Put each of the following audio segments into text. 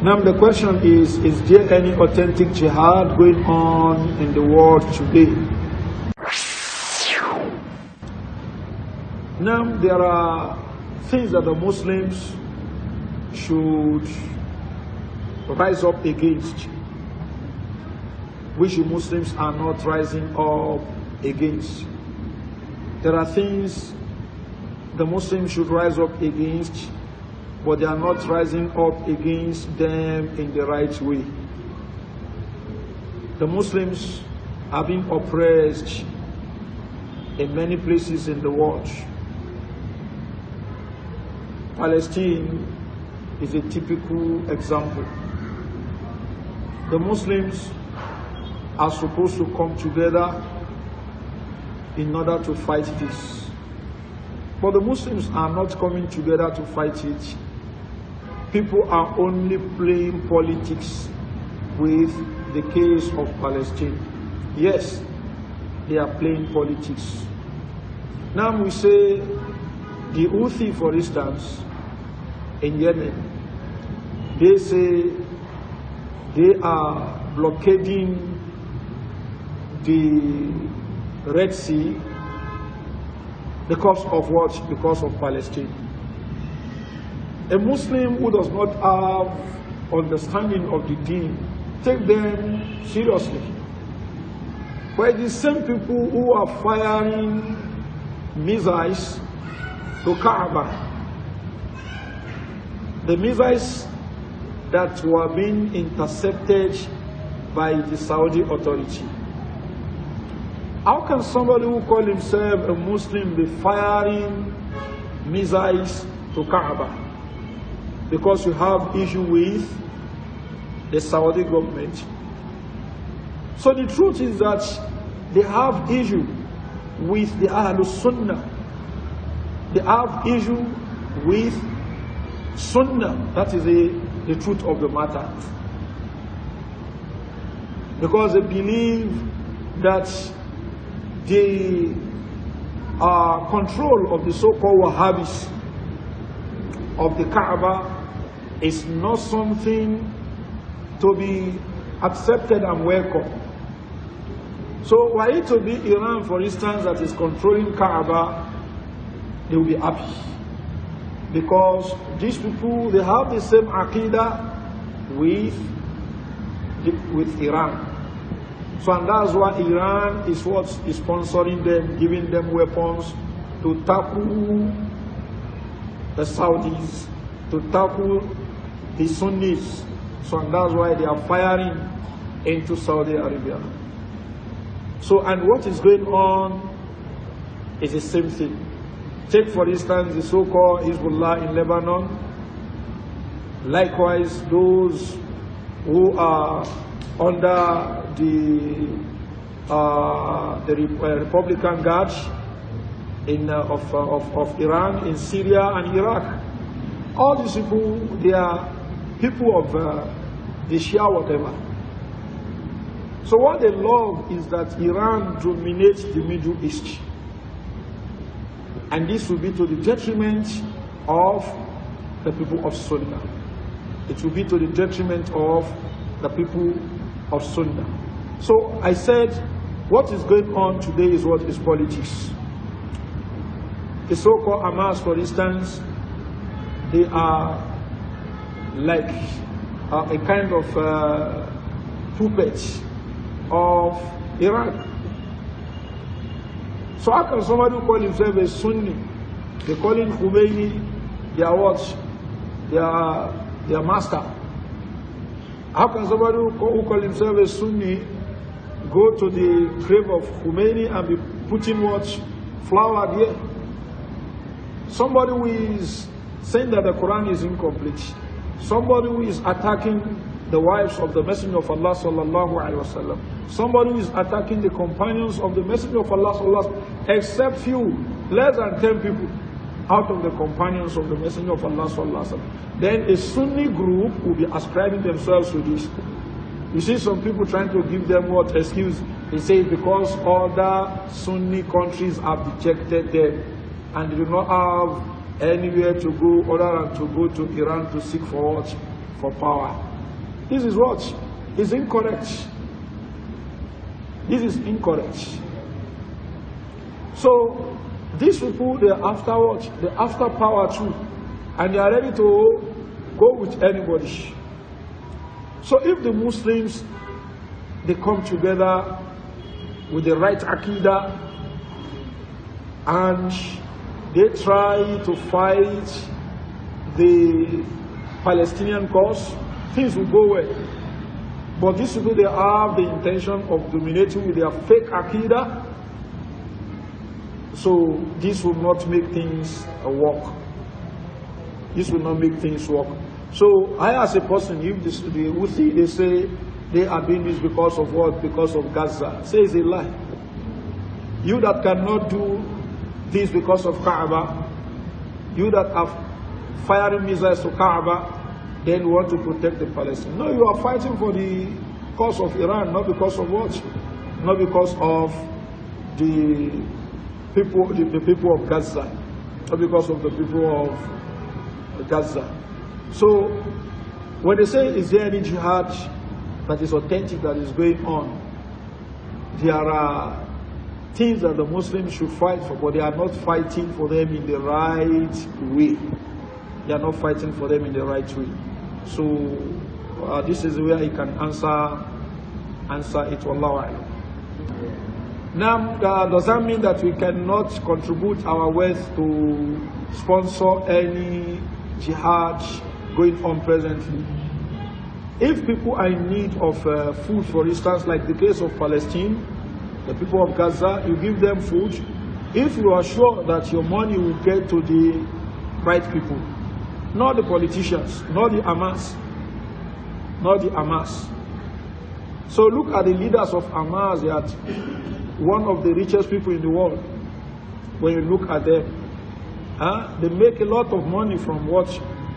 Now the question is there any authentic jihad going on in the world today? Now there are things that the Muslims should rise up against, which the Muslims are not rising up against. There are things the Muslims should rise up against, but they are not rising up against them in the right way. The Muslims are being oppressed in many places in the world. Palestine is a typical example. The Muslims are supposed to come together in order to fight this. But the Muslims are not coming together to fight it. People are only playing politics with the case of Palestine. Yes, they are playing politics. Now we say the Houthi, for instance, in Yemen, they say they are blockading the Red Sea because of what? Because of Palestine. A Muslim who does not have understanding of the deen, take them seriously. But the same people who are firing missiles to Kaaba, the missiles that were being intercepted by the Saudi authority. How can somebody who calls himself a Muslim be firing missiles to Kaaba? Because you have issue with the Saudi government. So the truth is that they have issue with the Ahlul Sunnah. They have issue with Sunnah. That is the truth of the matter. Because they believe that the control of the so-called Wahhabis of the Kaaba is not something to be accepted and welcome. So were it to be Iran, for instance, that is controlling Kaaba, they will be happy. Because these people, they have the same Aqidah with Iran. So and that's why Iran is what is sponsoring them, giving them weapons to tackle the Saudis, to tackle the Sunnis. So and that's why they are firing into Saudi Arabia. So, and what is going on is the same thing. Take for instance the so-called Hezbollah in Lebanon. Likewise, those who are under the Republican Guard of Iran in Syria and Iraq. All these people, they are people of the Shia whatever. So what they love is that Iran dominates the Middle East. And this will be to the detriment of the people of Sunnah. It will be to the detriment of the people of Sunnah. So I said, what is going on today is what is politics. The so-called Hamas, for instance, they are like a kind of puppet of Iran. So how can somebody who calls himself a Sunni, they call him Khomeini, their watch, their master? How can somebody who calls himself a Sunni go to the grave of Khomeini and be putting what? Flower there? Somebody who is saying that the Quran is incomplete. Somebody who is attacking the wives of the Messenger of Allah sallallahu alaihi wasallam. Somebody who is attacking the companions of the Messenger of Allah sallallahu alaihi wasallam, except few, less than 10 people out of the companions of the Messenger of Allah sallallahu alaihi wasallam. Then a Sunni group will be ascribing themselves to this. You see some people trying to give them what excuse? They say because other Sunni countries have rejected them and they do not have anywhere to go other than to go to Iran to seek for what? For power. This is what is incorrect. This is incorrect. So these people, they are after what? They're after power too. And they are ready to go with anybody. So if the Muslims, they come together with the right Aqidah and they try to fight the Palestinian cause, things will go well. But these people, they have the intention of dominating with their fake Aqidah. So this will not make things work. This will not make things work. So I, as a person, if the Houthi, they say they are doing this because of what? Because of Gaza. Say it's a lie. You that cannot do this because of Kaaba, you that have firing missiles to Kaaba, then want to protect the Palestinians. No, you are fighting for the cause of Iran, not because of what? Not because of the people of Gaza, not because of the people of Gaza. So when they say, is there any jihad that is authentic, that is going on, there are things that the Muslims should fight for, but they are not fighting for them in the right way. They are not fighting for them in the right way. So this is where he can answer it. Wallahu a'lam. Now, does that mean that we cannot contribute our wealth to sponsor any jihad going on presently? If people are in need of food, for instance, like the case of Palestine, the people of Gaza, you give them food. If you are sure that your money will get to the right people, not the politicians, not the Hamas, not the Hamas. So look at the leaders of Hamas. They are one of the richest people in the world. When you look at them, they make a lot of money from what?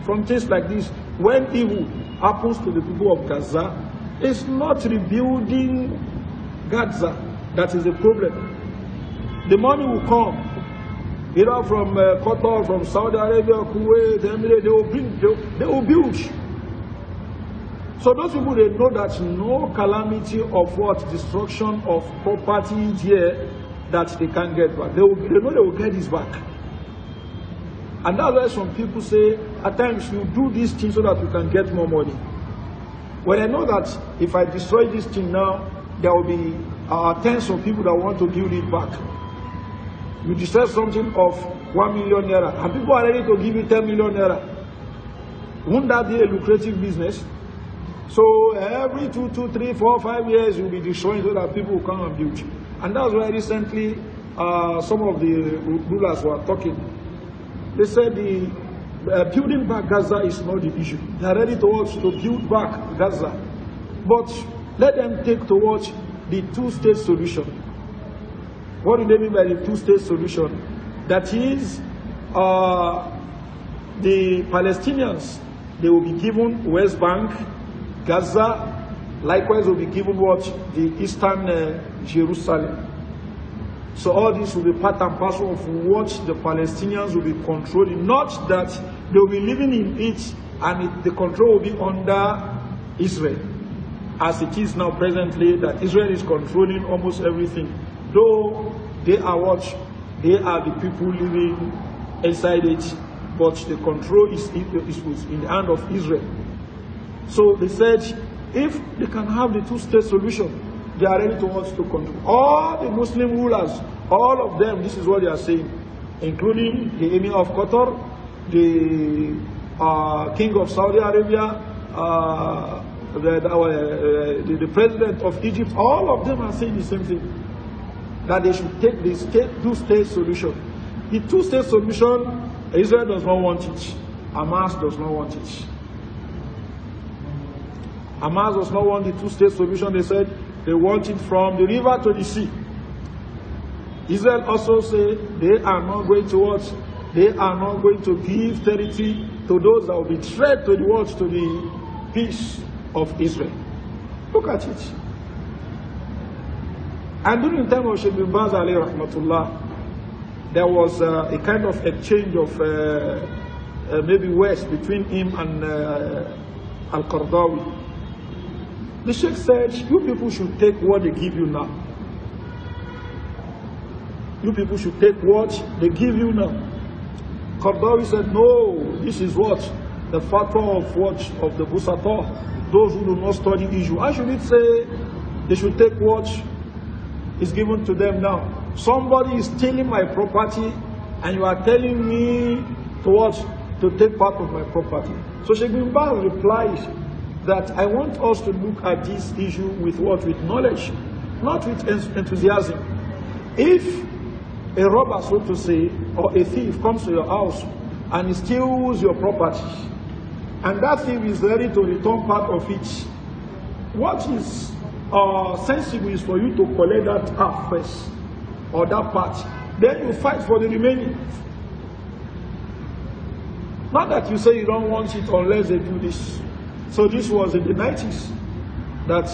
From things like this. When evil happens to the people of Gaza, it's not rebuilding Gaza that is the problem. The money will come either from Qatar, from Saudi Arabia, Kuwait, Emirates. They will build. So those people, they know that no calamity of what? Destruction of property here that they can't get back. They know they will get this back. And that's why some people say, at times, you do these things so that you can get more money. When I know that if I destroy this thing now, there will be tens of people that want to build it back. You destroy something of 1 million naira, and people are ready to give you 10 million naira. Won't that be a lucrative business? So every 2, 3, 4, 5 years, you'll be destroying so that people will come and build. And that's why recently some of the rulers were talking. They said the building back Gaza is not the issue. They are ready to build back Gaza. But let them take towards the two-state solution. What do they mean by the two-state solution? That is, the Palestinians, they will be given West Bank, Gaza, likewise will be given what? The Eastern Jerusalem. So all this will be part and parcel of what the Palestinians will be controlling. Not that they will be living in it and the control will be under Israel. As it is now presently, that Israel is controlling almost everything. Though they are what? They are the people living inside it, but the control is in the hand of Israel. So they said, if they can have the two-state solution, they are ready to control. All the Muslim rulers, all of them, this is what they are saying, including the Emir of Qatar, the King of Saudi Arabia, the President of Egypt, all of them are saying the same thing. That they should take the two-state solution. The two-state solution, Israel does not want it. Hamas does not want it. Hamas does not want the two-state solution. They said they want it from the river to the sea. Israel also say they are not going to what? They are not going to give territory to those that will be threat to the world, to the peace of Israel. Look at it. And during the time of Sheikh bin Baz alayhi rahmatullah, there was a kind of exchange of maybe words between him and Al-Qardawi. The Sheikh said, you people should take what they give you now. You people should take what they give you now. Qardawi said, no, this is what? The fatwa of what? Of the Busata, those who do not study issue. I should say they should take what is given to them now. Somebody is stealing my property and you are telling me to what? To take part of my property. So Sheikh bin Baz replied that I want us to look at this issue with what? With knowledge, not with enthusiasm. If a robber, so to say, or a thief comes to your house and he steals your property, and that thief is ready to return part of it, what is sensible is for you to collect that half first, or that part. Then you fight for the remaining. Not that you say you don't want it unless they do this. So this was in the 90s that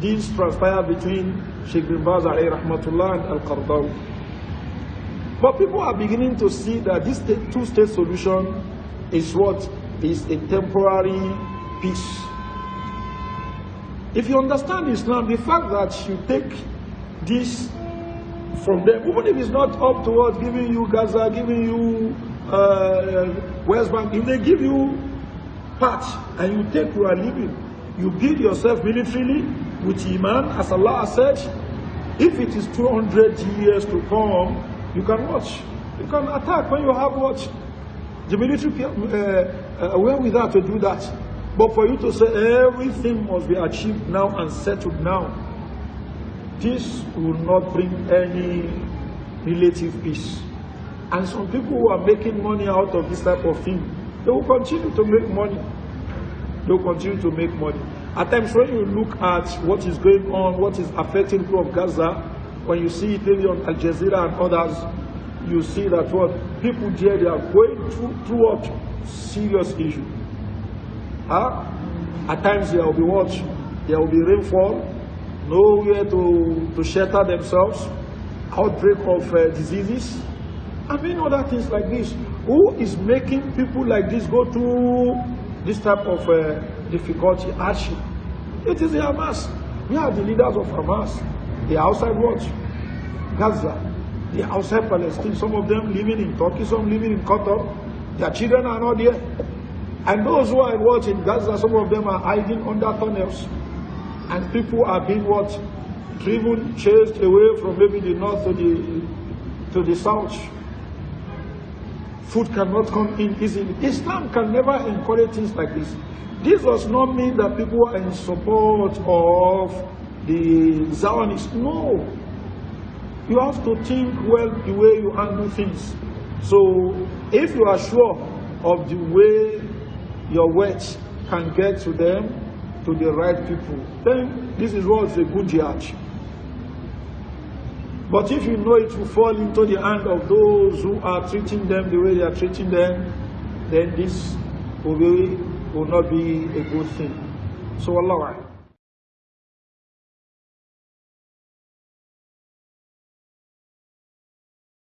this transpired between Sheikh bin Baz alayhi rahmatullah and Al-Qardawi. But people are beginning to see that this two-state solution is what? Is a temporary peace. If you understand Islam, the fact that you take this from them, even if it's not up towards giving you Gaza, giving you West Bank, if they give you part and you take your living, you build yourself militarily with Iman, as Allah said, if it is 200 years to come, you can watch. You can attack when you have what? The military wherewithal to do that. But for you to say everything must be achieved now and settled now, this will not bring any relative peace. And some people who are making money out of this type of thing, they will continue to make money. They will continue to make money. At times when you look at what is going on, what is affecting people of Gaza, when you see it maybe on Al Jazeera and others, you see that what people there, they are going through what? Serious issue. At times there will be what? There will be rainfall, nowhere to shelter themselves, outbreak of diseases, I mean other things like this. Who is making people like this go through this type of difficulty, hardship? It is the Hamas. We are the leaders of Hamas. They are outside what? Gaza. They are outside Palestine. Some of them living in Turkey, some living in Qatar. Their children are not there. And those who are what in Gaza, some of them are hiding under tunnels. And people are being what? Driven, chased away from maybe the north to the south. Food cannot come in easily. Islam can never encourage things like this. This does not mean that people are in support of the Zionists. No. You have to think well the way you handle things. So if you are sure of the way your words can get to them, to the right people, then this is what's a good jihad. But if you know it will fall into the hand of those who are treating them the way they are treating them, then this will not be a good thing. So Allah.